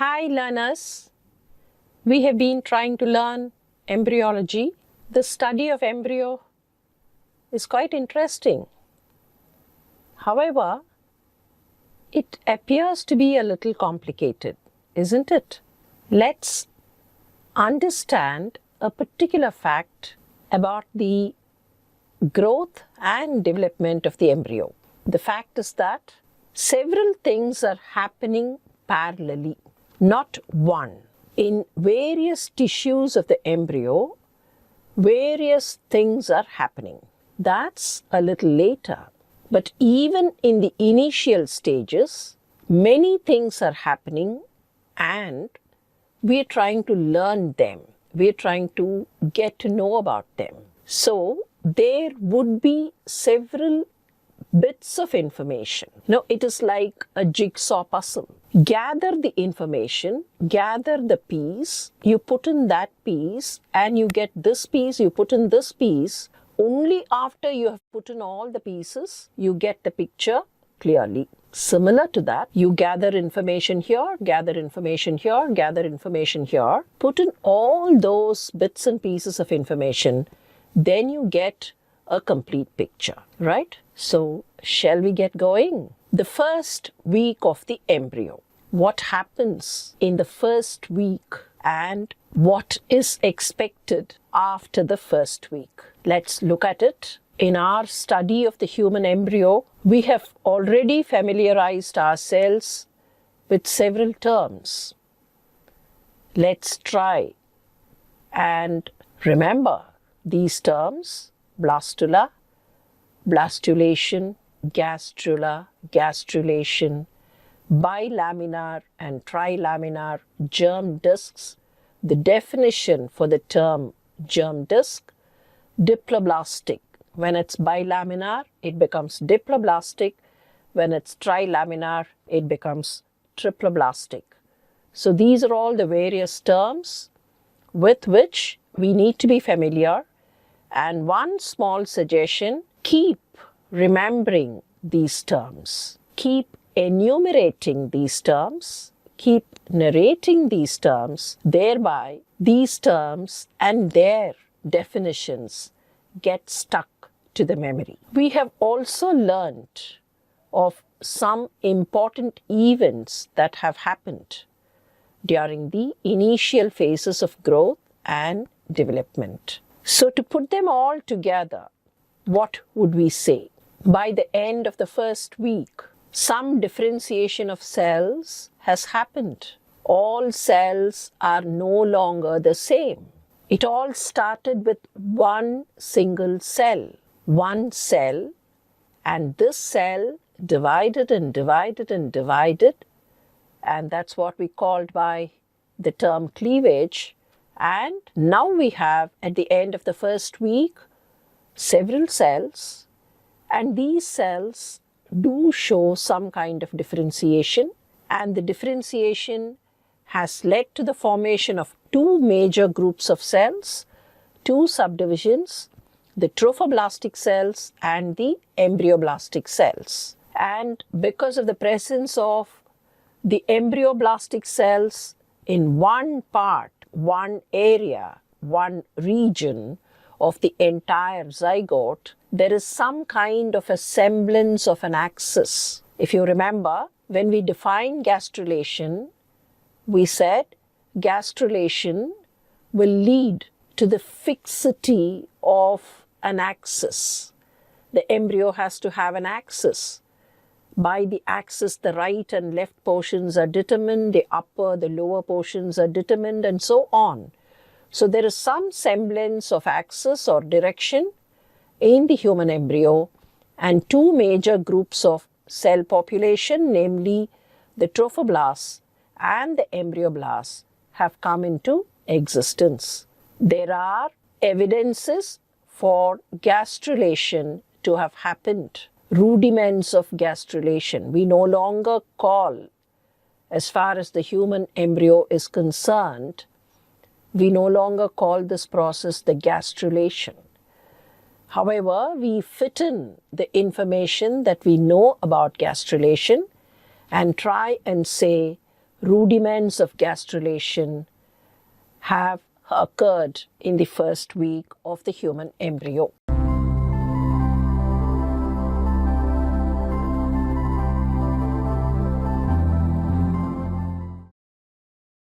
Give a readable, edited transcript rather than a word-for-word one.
Hi learners, we have been trying to learn embryology. The study of embryo is quite interesting. However, it appears to be a little complicated, isn't it? Let's understand a particular fact about the growth and development of the embryo. The fact is that several things are happening parallelly, not one. In various tissues of the embryo, various things are happening. That's a little later. But even in the initial stages, many things are happening and we're trying to learn them. We're trying to get to know about them. So there would be several bits of information. Now it is like a jigsaw puzzle. Gather the information, gather the piece, you put in that piece and you get this piece, you put in this piece. Only after you have put in all the pieces, you get the picture clearly. Similar to that, you gather information here, gather information here, gather information here, put in all those bits and pieces of information, then you get a complete picture, right? So, shall we get going? The first week of the embryo. What happens in the first week and what is expected after the first week? Let's look at it. In our study of the human embryo, we have already familiarized ourselves with several terms. Let's try and remember these terms: blastula, blastulation, gastrula, gastrulation, bilaminar and trilaminar germ discs. The definition for the term germ disc: diploblastic. When it's bilaminar, it becomes diploblastic. When it's trilaminar, it becomes triploblastic. So these are all the various terms with which we need to be familiar. And one small suggestion: keep remembering these terms. Keep enumerating these terms. Keep narrating these terms. Thereby, these terms and their definitions get stuck to the memory. We have also learned of some important events that have happened during the initial phases of growth and development. So to put them all together, what would we say? By the end of the first week, some differentiation of cells has happened. All cells are no longer the same. It all started with one single cell, and this cell divided and divided and divided, and that's what we called by the term cleavage. And now we have, at the end of the first week, several cells, and these cells do show some kind of differentiation, and the differentiation has led to the formation of two major groups of cells, two subdivisions, the trophoblastic cells and the embryoblastic cells. And because of the presence of the embryoblastic cells in one part, one area, one region of the entire zygote, there is some kind of a semblance of an axis. If you remember, when we define gastrulation, we said gastrulation will lead to the fixity of an axis. The embryo has to have an axis. By the axis, the right and left portions are determined, the upper, the lower portions are determined, and so on. So there is some semblance of axis or direction in the human embryo, and two major groups of cell population, namely the trophoblasts and the embryoblasts, have come into existence. There are evidences for gastrulation to have happened. Rudiments of gastrulation. We no longer call, as far as the human embryo is concerned, we no longer call this process the gastrulation. However, we fit in the information that we know about gastrulation and try and say rudiments of gastrulation have occurred in the first week of the human embryo.